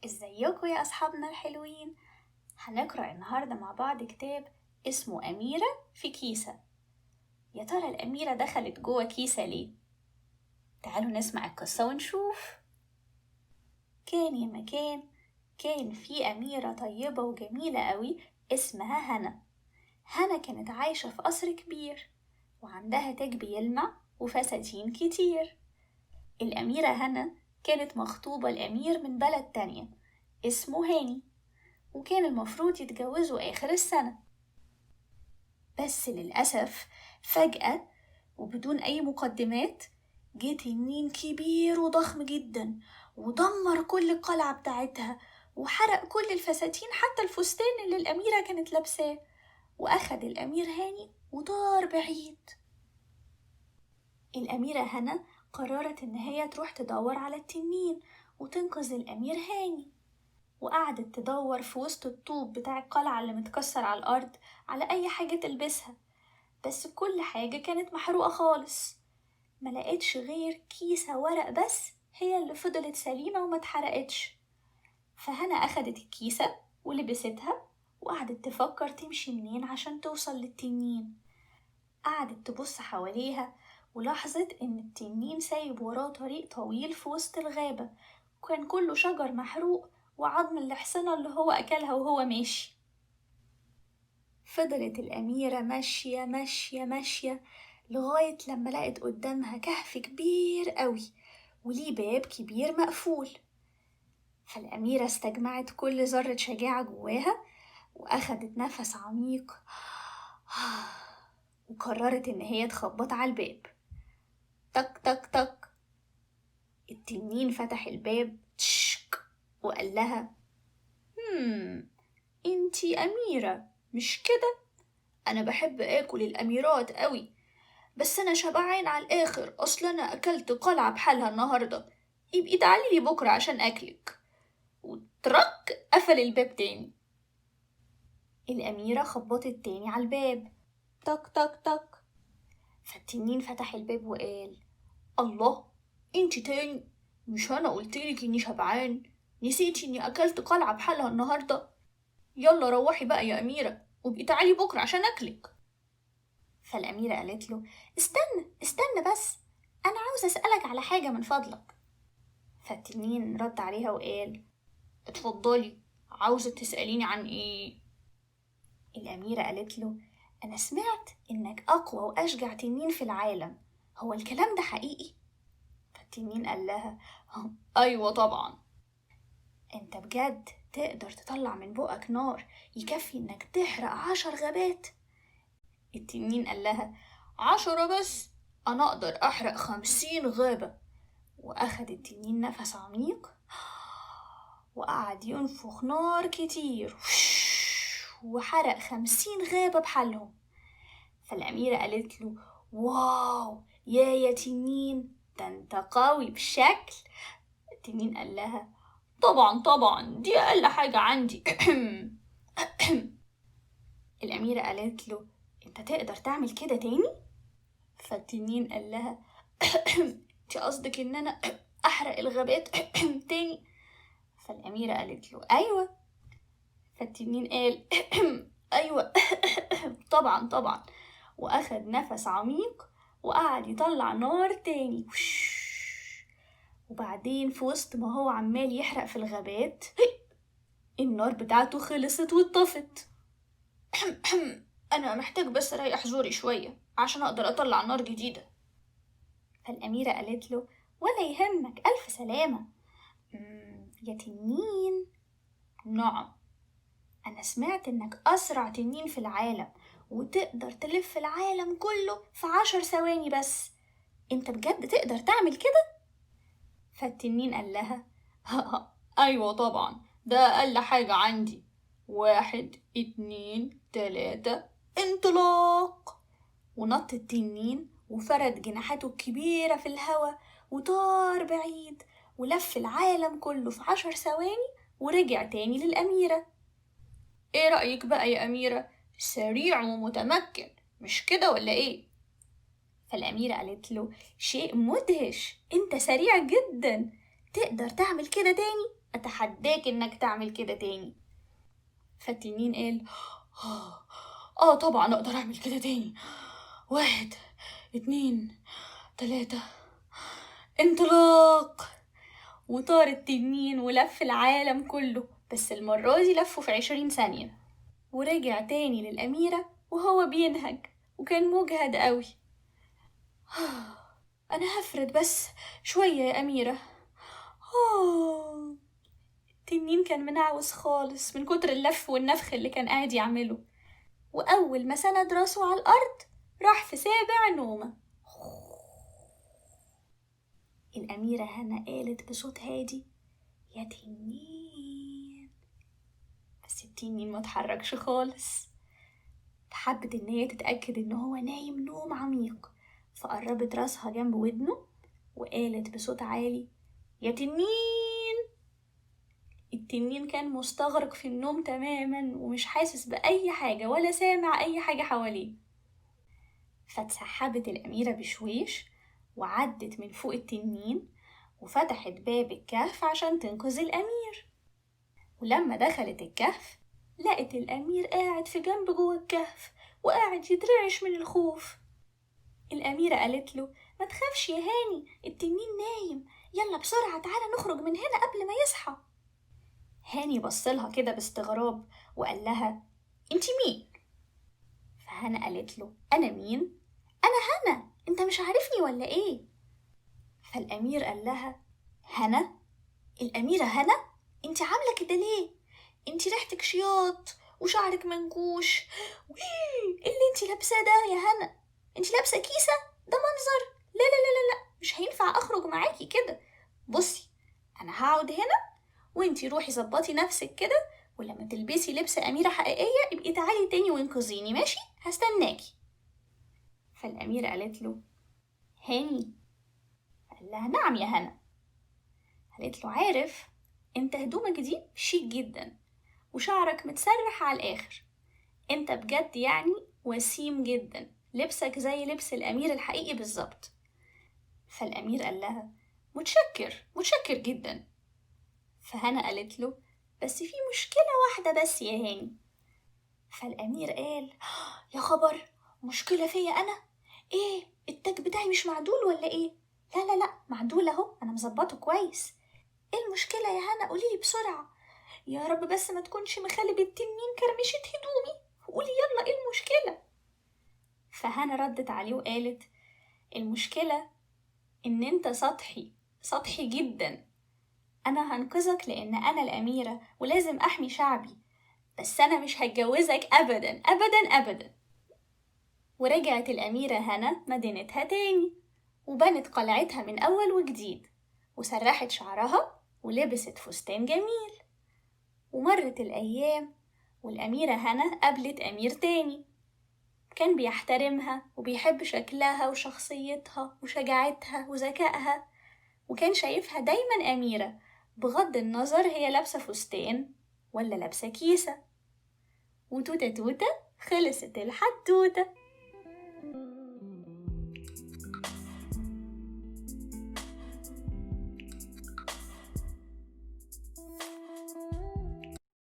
ازيكم يا أصحابنا الحلوين؟ هنقرأ النهاردة مع بعض كتاب اسمه أميرة في كيسة. يا ترى الأميرة دخلت جوه كيسة ليه؟ تعالوا نسمع القصة ونشوف. كان يا مكان كان في أميرة طيبة وجميلة قوي اسمها هنا. هنا كانت عايشة في قصر كبير وعندها تاج بيلمع وفساتين كتير. الأميرة هنا كانت مخطوبة لأمير من بلد تانية اسمه هاني، وكان المفروض يتجوزوا آخر السنة. بس للأسف فجأة وبدون أي مقدمات جه تنين كبير وضخم جدا ودمر كل القلعة بتاعتها وحرق كل الفساتين حتى الفستان اللي الأميرة كانت لابساه، وأخد الأمير هاني وطار بعيد. الأميرة هنا قررت إن هي تروح تدور على التنين وتنقذ الأمير هاني، وقعدت تدور في وسط الطوب بتاع القلعة اللي متكسر على الأرض على أي حاجة تلبسها، بس كل حاجة كانت محروقة خالص. ملقتش غير كيسة ورق بس هي اللي فضلت سليمة وما اتحرقتش. فهنا أخدت الكيسة ولبستها وقعدت تفكر تمشي منين عشان توصل للتنين. قعدت تبص حواليها ولاحظت إن التنين سايب وراه طريق طويل في وسط الغابة، وكان كله شجر محروق وعظم الحصنة اللي هو أكلها وهو ماشي. فضلت الأميرة ماشية ماشية ماشية لغاية لما لقت قدامها كهف كبير قوي وليه باب كبير مقفول. فالأميرة استجمعت كل ذرة شجاعة جواها وأخدت نفس عميق وقررت إن هي تخبط على الباب. تك تك تك. التنين فتح الباب تشك وقال لها انتي أميرة مش كده؟ أنا بحب آكل الأميرات قوي، بس أنا شبعان على الآخر، أصل أنا أكلت قلعة بحالها النهاردة، يبقي تعاليلي بكرة عشان أكلك. وترك قفل الباب تاني. الأميرة خبطت تاني على الباب تك تك تك. فالتنين فتح الباب وقال الله، انتي تاني؟ مش أنا قلتلك إني شبعان؟ نسيتي إني أكلت قلعة بحالها النهاردة؟ يلا روحي بقى يا أميرة وابقي تعالي بكرة عشان أكلك. فالأميرة قالت له استنى استنى بس، أنا عاوزة أسألك على حاجة من فضلك. فالتنين رد عليها وقال اتفضلي، عاوزة تسأليني عن إيه؟ الأميرة قالت له أنا سمعت إنك أقوى وأشجع تنين في العالم، هو الكلام ده حقيقي؟ فالتنين قال لها أيوة طبعا. أنت بجد تقدر تطلع من بقك نار يكفي إنك تحرق 10 غابات؟ التنين قال لها 10 بس؟ أنا أقدر أحرق 50 غابة. وأخد التنين نفس عميق وقعد ينفخ نار كتير وحرق 50 غابة بحالهم. فالأميرة قالت له واو يا تنين، ده انت قوي بشكل. التنين قال لها طبعا طبعا، دي أقل حاجة عندي. الأميرة قالت له انت تقدر تعمل كده تاني؟ فالتنين قال لها انت قصدك ان انا احرق الغابات تاني؟ فالأميرة قالت له ايوه. فالتنين قال ايوه طبعا طبعا، واخد نفس عميق وقعد يطلع نار تاني. وبعدين في وسط ما هو عمال يحرق في الغابات النار بتاعته خلصت واتطفت. انا محتاج بس اريح زوري شوية عشان اقدر اطلع نار جديدة. فالأميرة قالت له ولا يهمك، ألف سلامة. يا تنين، نعم، أنا سمعت إنك أسرع تنين في العالم وتقدر تلف العالم كله في 10 ثواني بس، أنت بجد تقدر تعمل كده؟ فالتنين قال لها أيوة طبعا، ده أقل حاجة عندي. 1 2 3 انطلاق. ونط التنين وفرد جناحاته الكبيرة في الهوا وطار بعيد ولف العالم كله في 10 ثواني ورجع تاني للأميرة. ايه رأيك بقى يا أميرة؟ سريع ومتمكن، مش كده ولا ايه؟ فالأميرة قالت له شيء مدهش، انت سريع جدا، تقدر تعمل كده تاني؟ أتحداك إنك تعمل كده تاني. فالتنين قال طبعا أقدر أعمل كده تاني. 1 2 3 انطلاق. وطار التنين ولف العالم كله، بس المرة دي لفه في 20 ثانية، ورجع تاني للأميرة وهو بينهج وكان مجهد قوي. أنا هفرد بس شوية يا أميرة. التنين كان منعوس خالص من كتر اللف والنفخ اللي كان قاعد يعمله، وأول ما سند راسه على الأرض راح في سابع نومة. الأميرة هنا قالت بصوت هادي: يا تنين. بس التنين ما اتحركش خالص. حبت إن هي تتأكد إن هو نايم نوم عميق، فقربت راسها جنب ودنه وقالت بصوت عالي: يا تنين. التنين كان مستغرق في النوم تماما ومش حاسس بأي حاجة ولا سامع أي حاجة حواليه. فاتسحبت الأميرة بشويش وعدت من فوق التنين وفتحت باب الكهف عشان تنقذ الأمير. ولما دخلت الكهف لقت الأمير قاعد في جنب جوه الكهف وقاعد يترعش من الخوف. الأميرة قالت له: ما تخافش يا هاني، التنين نايم، يلا بسرعة تعالى نخرج من هنا قبل ما يصحى. هاني بصلها كده باستغراب وقال لها: انتي مين؟ فهنا قالت له: أنا مين؟ أنا هنا، انت مش عارفني ولا ايه؟ فالأمير قال لها: هنا؟ الأميرة هنا؟ انتي عاملة كده ليه؟ انتي ريحتك شياط وشعرك منكوش. ايه اللي انتي لابساه ده يا هنا؟ انتي لابسة كيسة؟ ده منظر. لا لا لا لا لا، مش هينفع اخرج معاكي كده. بصي، انا هقعد هنا وانتي روحي ظبطي نفسك كده، ولما تلبسي لبس أميرة حقيقية ابقي تعالي تاني وانقذيني، ماشي؟ هستناكي. فالأميرة قالت له: هاني؟ قال لها: نعم يا هنا. قالت له: عارف، انت هدومك دي شيك جدا وشعرك متسرح على الآخر، انت بجد يعني وسيم جدا، لبسك زي لبس الأمير الحقيقي بالظبط. فالأمير قال لها: متشكر جدا. فهنا قالت له: بس في مشكلة واحدة بس يا هاني. فالأمير قال: يا خبر، مشكلة فيا أنا؟ إيه، التاج بتاعي مش معدول ولا إيه؟ لا لا لا، معدول أهو، أنا مظبطه كويس. إيه المشكلة يا هنا؟ قوليلي بسرعة. يا رب بس ما تكونش مخالب التنين كرمشت هدومي، قولي يلا إيه المشكلة. فهنا ردت عليه وقالت: المشكلة إن أنت سطحي جدا. أنا هنقذك لأن أنا الأميرة ولازم أحمي شعبي، بس أنا مش هتجوزك أبدا أبدا أبدا. ورجعت الأميرة هنا مدينتها تاني وبنت قلعتها من أول وجديد وسرحت شعرها ولبست فستان جميل. ومرت الأيام والأميرة هنا قابلت أمير تاني كان بيحترمها وبيحب شكلها وشخصيتها وشجاعتها وذكائها، وكان شايفها دايما أميرة بغض النظر هي لابسة فستان ولا لابسة كيسة. وتوتة توتة خلصت الحدوتة.